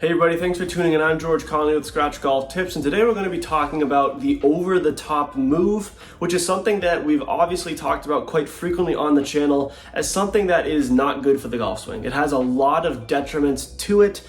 Hey everybody, thanks for tuning in. I'm George Conley with Scratch Golf Tips, and today we're going to be talking about the over-the-top move, which is something that we've obviously talked about quite frequently on the channel as something that is not good for the golf swing. It has a lot of detriments to it.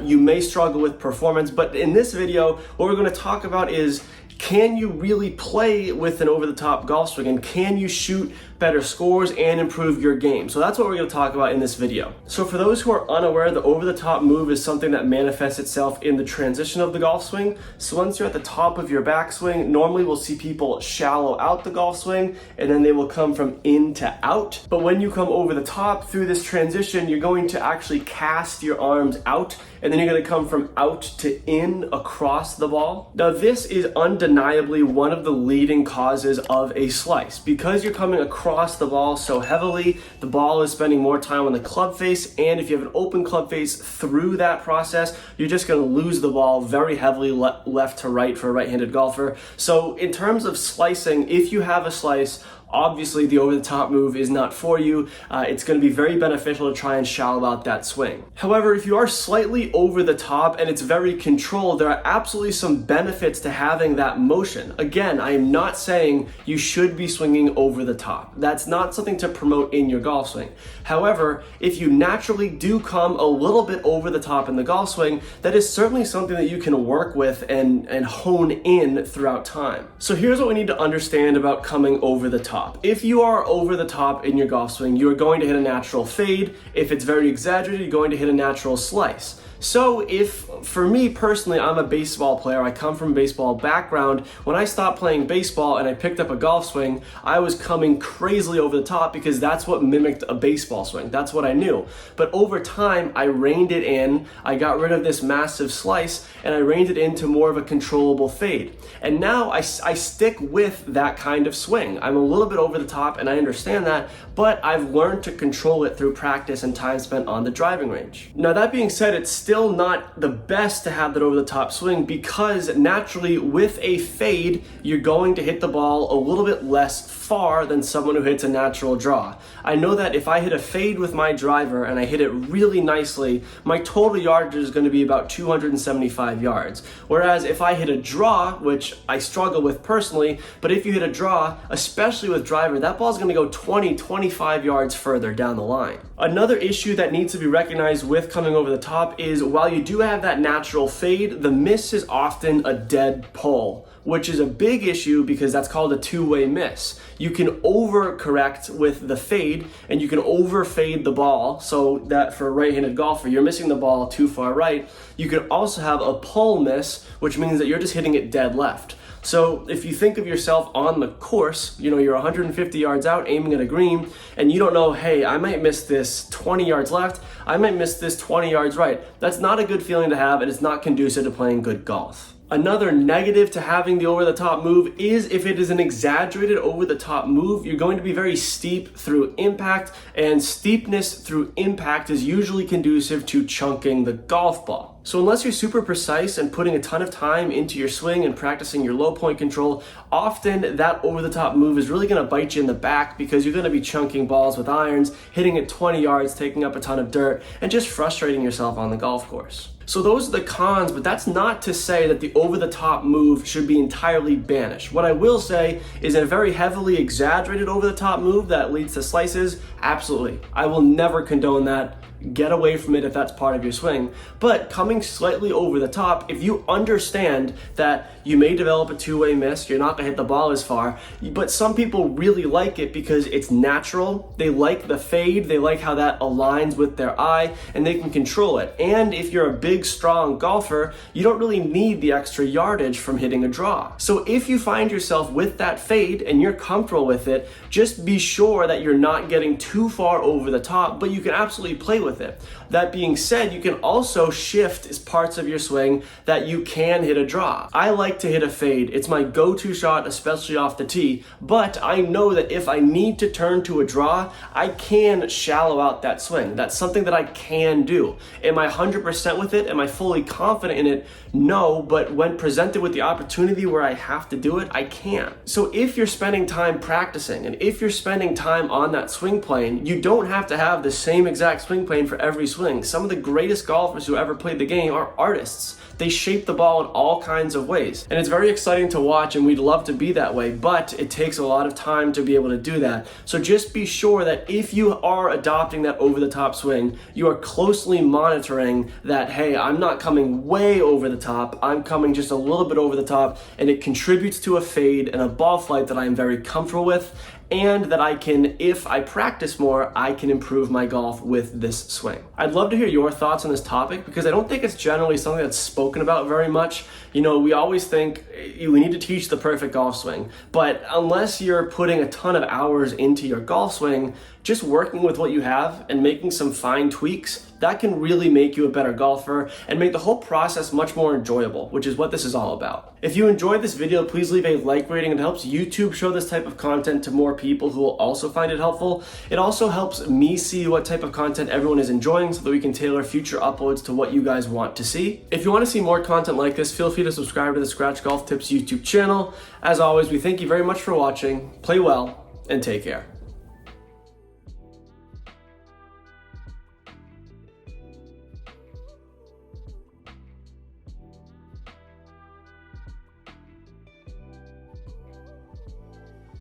You may struggle with performance, but in this video, what we're going to talk about is, can you really play with an over-the-top golf swing, and can you shoot better scores and improve your game? So that's what we're going to talk about in this video. So for those who are unaware, the over-the-top move is something that manifests itself in the transition of the golf swing. So once you're at the top of your backswing, normally we'll see people shallow out the golf swing and then they will come from in to out. But when you come over the top through this transition, you're going to actually cast your arms out, and then you're going to come from out to in across the ball. Now this is undeniably one of the leading causes of a slice. Because you're coming across the ball so heavily, the ball is spending more time on the club face, and if you have an open club face through that process, you're just going to lose the ball very heavily left to right for a right-handed golfer. So in terms of slicing, if you have a slice, obviously the over-the-top move is not for you. It's going to be very beneficial to try and shallow out that swing. However, if you are slightly over the top and it's very controlled, there are absolutely some benefits to having that motion. Again, I am not saying you should be swinging over the top. That's not something to promote in your golf swing. However, if you naturally do come a little bit over the top in the golf swing, that is certainly something that you can work with and hone in throughout time. So here's what we need to understand about coming over the top. If you are over the top in your golf swing, you are going to hit a natural fade. If it's very exaggerated, you're going to hit a natural slice. So if, for me personally, I'm a baseball player, I come from a baseball background, when I stopped playing baseball and I picked up a golf swing, I was coming crazily over the top because that's what mimicked a baseball swing. That's what I knew. But over time, I reined it in, I got rid of this massive slice, and I reined it into more of a controllable fade. And now I stick with that kind of swing. I'm a little bit over the top and I understand that, but I've learned to control it through practice and time spent on the driving range. Now that being said, it's still not the best to have that over the top swing because naturally with a fade, you're going to hit the ball a little bit less far than someone who hits a natural draw. I know that if I hit a fade with my driver and I hit it really nicely, my total yardage is going to be about 275 yards. Whereas if I hit a draw, which I struggle with personally, but if you hit a draw, especially with driver, that ball's going to go 20-25 yards further down the line. Another issue that needs to be recognized with coming over the top is while you do have that natural fade, the miss is often a dead pull, which is a big issue because that's called a two-way miss. You can overcorrect with the fade and you can overfade the ball so that for a right-handed golfer, you're missing the ball too far right. You can also have a pull miss, which means that you're just hitting it dead left. So if you think of yourself on the course, you're 150 yards out aiming at a green and you don't know, hey, I might miss this 20 yards left, I might miss this 20 yards right. That's not a good feeling to have and it's not conducive to playing good golf. Another negative to having the over-the-top move is if it is an exaggerated over-the-top move, you're going to be very steep through impact, and steepness through impact is usually conducive to chunking the golf ball. So unless you're super precise and putting a ton of time into your swing and practicing your low point control, often that over-the-top move is really going to bite you in the back because you're going to be chunking balls with irons, hitting it 20 yards, taking up a ton of dirt, and just frustrating yourself on the golf course. So those are the cons, but that's not to say that the over-the-top move should be entirely banished. What I will say is a very heavily exaggerated over-the-top move that leads to slices, absolutely. I will never condone that. Get away from it if that's part of your swing. But coming slightly over the top, if you understand that you may develop a two-way miss, you're not gonna hit the ball as far, but some people really like it because it's natural. They like the fade, they like how that aligns with their eye, and they can control it. And if you're a big, strong golfer, you don't really need the extra yardage from hitting a draw. So if you find yourself with that fade and you're comfortable with it, just be sure that you're not getting too far over the top, but you can absolutely play with it. That being said, you can also shift parts of your swing that you can hit a draw. I like to hit a fade. It's my go-to shot, especially off the tee, but I know that if I need to turn to a draw, I can shallow out that swing. That's something that I can do. Am I 100% with it? Am I fully confident in it? No, but when presented with the opportunity where I have to do it, I can. So if you're spending time practicing and if you're spending time on that swing plane, you don't have to have the same exact swing plane plane for every swing. Some of the greatest golfers who ever played the game are artists. They shape the ball in all kinds of ways. And it's very exciting to watch, and we'd love to be that way, but it takes a lot of time to be able to do that. So just be sure that if you are adopting that over-the-top swing, you are closely monitoring that, hey, I'm not coming way over the top, I'm coming just a little bit over the top, and it contributes to a fade and a ball flight that I'm very comfortable with, and that I can, if I practice more, I can improve my golf with this swing. I'd love to hear your thoughts on this topic because I don't think it's generally something that's spoken about very much. You know, we always think we need to teach the perfect golf swing, but unless you're putting a ton of hours into your golf swing, just working with what you have and making some fine tweaks, that can really make you a better golfer and make the whole process much more enjoyable, which is what this is all about. If you enjoyed this video, please leave a like rating. It helps YouTube show this type of content to more people who will also find it helpful. It also helps me see what type of content everyone is enjoying so that we can tailor future uploads to what you guys want to see. If you want to see more content like this, feel free to subscribe to the Scratch Golf Tips YouTube channel. As always, we thank you very much for watching. Play well and take care.